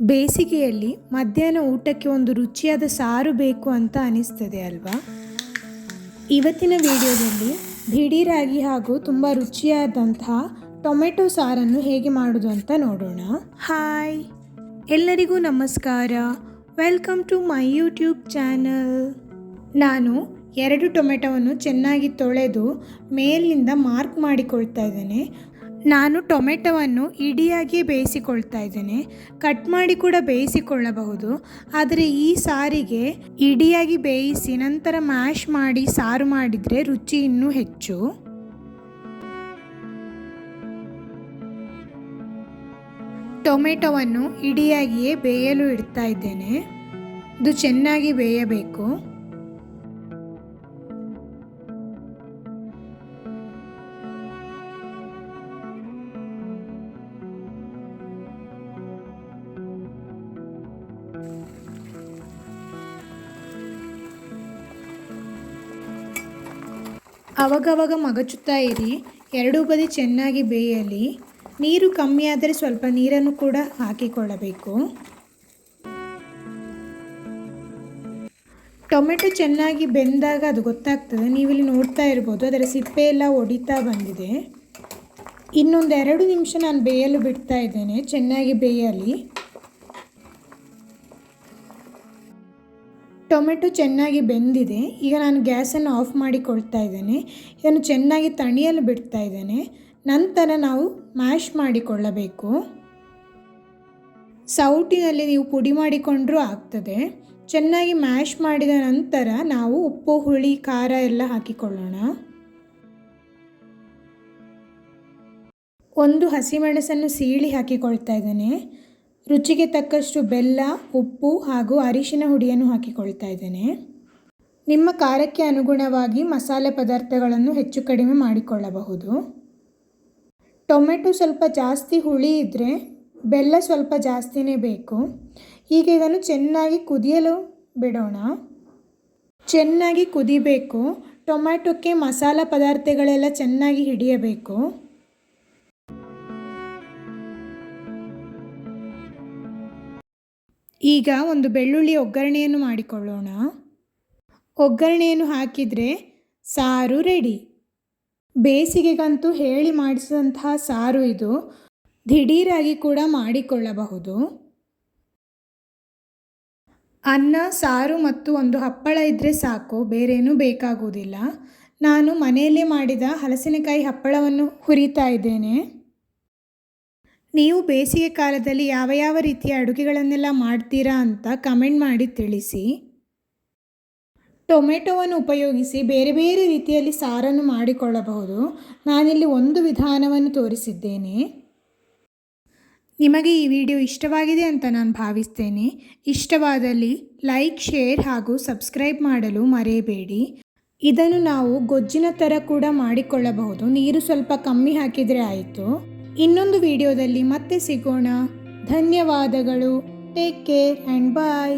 ಬೇಸಿಗೆಯಲ್ಲಿ ಮಧ್ಯಾಹ್ನ ಊಟಕ್ಕೆ ಒಂದು ರುಚಿಯಾದ ಸಾರು ಬೇಕು ಅಂತ ಅನಿಸ್ತದೆ ಅಲ್ವಾ? ಇವತ್ತಿನ ವಿಡಿಯೋದಲ್ಲಿ ದಿಢೀರಾಗಿ ಹಾಗೂ ತುಂಬ ರುಚಿಯಾದಂತಹ ಟೊಮೆಟೊ ಸಾರನ್ನು ಹೇಗೆ ಮಾಡೋದು ಅಂತ ನೋಡೋಣ. ಹಾಯ್, ಎಲ್ಲರಿಗೂ ನಮಸ್ಕಾರ. Welcome to my YouTube channel. ನಾನು 2 ಟೊಮೆಟೊವನ್ನು ಚೆನ್ನಾಗಿ ತೊಳೆದು ಮೇಲಿನಿಂದ ಮಾರ್ಕ್ ಮಾಡಿಕೊಳ್ತಾ ಇದ್ದೇನೆ. ನಾನು ಟೊಮೆಟೊವನ್ನು ಇಡಿಯಾಗಿ ಬೇಯಿಸಿಕೊಳ್ತಾ ಇದ್ದೇನೆ. ಕಟ್ ಮಾಡಿ ಕೂಡ ಬೇಯಿಸಿಕೊಳ್ಳಬಹುದು, ಆದರೆ ಈ ಸಾರಿಗೆ ಇಡಿಯಾಗಿ ಬೇಯಿಸಿ ನಂತರ ಮ್ಯಾಶ್ ಮಾಡಿ ಸಾರು ಮಾಡಿದರೆ ರುಚಿ ಇನ್ನೂ ಹೆಚ್ಚು. ಟೊಮೆಟೊವನ್ನು ಇಡಿಯಾಗಿಯೇ ಬೇಯಲು ಇಡ್ತಾ ಇದ್ದೇನೆ. ಇದು ಚೆನ್ನಾಗಿ ಬೇಯಬೇಕು. ಅವಾಗವಾಗ ಮಗಚುತ್ತಾ ಇರಿ, ಎರಡೂ ಬದಿ ಚೆನ್ನಾಗಿ ಬೇಯಲಿ. ನೀರು ಕಮ್ಮಿ ಆದರೆ ಸ್ವಲ್ಪ ನೀರನ್ನು ಕೂಡ ಹಾಕಿಕೊಳ್ಳಬೇಕು. ಟೊಮೆಟೊ ಚೆನ್ನಾಗಿ ಬೆಂದಾಗ ಅದು ಗೊತ್ತಾಗ್ತದೆ. ನೀವಿಲ್ಲಿ ನೋಡ್ತಾ ಇರ್ಬೋದು, ಅದರ ಸಿಪ್ಪೆ ಎಲ್ಲ ಒಡಿತಾ ಬಂದಿದೆ. ಇನ್ನೊಂದು 2 ನಿಮಿಷ ನಾನು ಬೇಯಲು ಬಿಡ್ತಾ ಇದ್ದೇನೆ, ಚೆನ್ನಾಗಿ ಬೇಯಲಿ. ಟೊಮೆಟೊ ಚೆನ್ನಾಗಿ ಬೆಂದಿದೆ. ಈಗ ನಾನು ಗ್ಯಾಸನ್ನು ಆಫ್ ಮಾಡಿಕೊಳ್ತಾ ಇದ್ದೇನೆ. ಇದನ್ನು ಚೆನ್ನಾಗಿ ತಣಿಯಲು ಬಿಡ್ತಾ ಇದ್ದೇನೆ. ನಂತರ ನಾವು ಮ್ಯಾಶ್ ಮಾಡಿಕೊಳ್ಳಬೇಕು. ಸೌಟಿನಲ್ಲಿ ನೀವು ಪುಡಿ ಮಾಡಿಕೊಂಡ್ರೂ ಆಗ್ತದೆ. ಚೆನ್ನಾಗಿ ಮ್ಯಾಶ್ ಮಾಡಿದ ನಂತರ ನಾವು ಉಪ್ಪು, ಹುಳಿ, ಖಾರ ಎಲ್ಲ ಹಾಕಿಕೊಳ್ಳೋಣ. 1 ಹಸಿಮೆಣಸನ್ನು ಸೀಳಿ ಹಾಕಿಕೊಳ್ತಾ ಇದ್ದೇನೆ. ರುಚಿಗೆ ತಕ್ಕಷ್ಟು ಬೆಲ್ಲ, ಉಪ್ಪು ಹಾಗೂ ಅರಿಶಿನ ಹುಡಿಯನ್ನು ಹಾಕಿಕೊಳ್ತಾ ಇದ್ದೇನೆ. ನಿಮ್ಮ ಖಾರಕ್ಕೆ ಅನುಗುಣವಾಗಿ ಮಸಾಲೆ ಪದಾರ್ಥಗಳನ್ನು ಹೆಚ್ಚು ಕಡಿಮೆ ಮಾಡಿಕೊಳ್ಳಬಹುದು. ಟೊಮೆಟೊ ಸ್ವಲ್ಪ ಜಾಸ್ತಿ ಹುಳಿ ಇದ್ದರೆ ಬೆಲ್ಲ ಸ್ವಲ್ಪ ಜಾಸ್ತಿನೇ ಬೇಕು. ಈಗ ಇದನ್ನು ಚೆನ್ನಾಗಿ ಕುದಿಯಲು ಬಿಡೋಣ. ಚೆನ್ನಾಗಿ ಕುದಿಬೇಕು. ಟೊಮೆಟೊಕ್ಕೆ ಮಸಾಲ ಪದಾರ್ಥಗಳೆಲ್ಲ ಚೆನ್ನಾಗಿ ಹಿಡಿಯಬೇಕು. ಈಗ ಒಂದು ಬೆಳ್ಳುಳ್ಳಿ ಒಗ್ಗರಣೆಯನ್ನು ಮಾಡಿಕೊಳ್ಳೋಣ. ಒಗ್ಗರಣೆಯನ್ನು ಹಾಕಿದರೆ ಸಾರು ರೆಡಿ. ಬೇಸಿಗೆಗಂತೂ ಹೇಳಿ ಮಾಡಿಸಿದಂತಹ ಸಾರು ಇದು. ದಿಢೀರಾಗಿ ಕೂಡ ಮಾಡಿಕೊಳ್ಳಬಹುದು. ಅನ್ನ, ಸಾರು ಮತ್ತು ಒಂದು ಹಪ್ಪಳ ಇದ್ದರೆ ಸಾಕು, ಬೇರೇನೂ ಬೇಕಾಗುವುದಿಲ್ಲ. ನಾನು ಮನೆಯಲ್ಲೇ ಮಾಡಿದ ಹಲಸಿನಕಾಯಿ ಹಪ್ಪಳವನ್ನು ಹುರಿತಾ ಇದ್ದೇನೆ. ನೀವು ಬೇಸಿಗೆ ಕಾಲದಲ್ಲಿ ಯಾವ ರೀತಿಯ ಅಡುಗೆಗಳನ್ನೆಲ್ಲ ಮಾಡ್ತೀರಾ ಅಂತ ಕಮೆಂಟ್ ಮಾಡಿ ತಿಳಿಸಿ. ಟೊಮೆಟೊವನ್ನು ಉಪಯೋಗಿಸಿ ಬೇರೆ ಬೇರೆ ರೀತಿಯಲ್ಲಿ ಸಾರನ್ನು ಮಾಡಿಕೊಳ್ಳಬಹುದು. ನಾನಿಲ್ಲಿ ಒಂದು ವಿಧಾನವನ್ನು ತೋರಿಸಿದ್ದೇನೆ. ನಿಮಗೆ ಈ ವಿಡಿಯೋ ಇಷ್ಟವಾಗಿದೆ ಅಂತ ನಾನು ಭಾವಿಸ್ತೇನೆ. ಇಷ್ಟವಾದಲ್ಲಿ ಲೈಕ್, ಶೇರ್ ಹಾಗೂ ಸಬ್ಸ್ಕ್ರೈಬ್ ಮಾಡಲು ಮರೆಯಬೇಡಿ. ಇದನ್ನು ನಾವು ಗೊಜ್ಜಿನ ಥರ ಕೂಡ ಮಾಡಿಕೊಳ್ಳಬಹುದು. ನೀರು ಸ್ವಲ್ಪ ಕಮ್ಮಿ ಹಾಕಿದರೆ ಆಯಿತು. ಇನ್ನೊಂದು ವಿಡಿಯೋದಲ್ಲಿ ಮತ್ತೆ ಸಿಗೋಣ. ಧನ್ಯವಾದಗಳು. Take care and bye.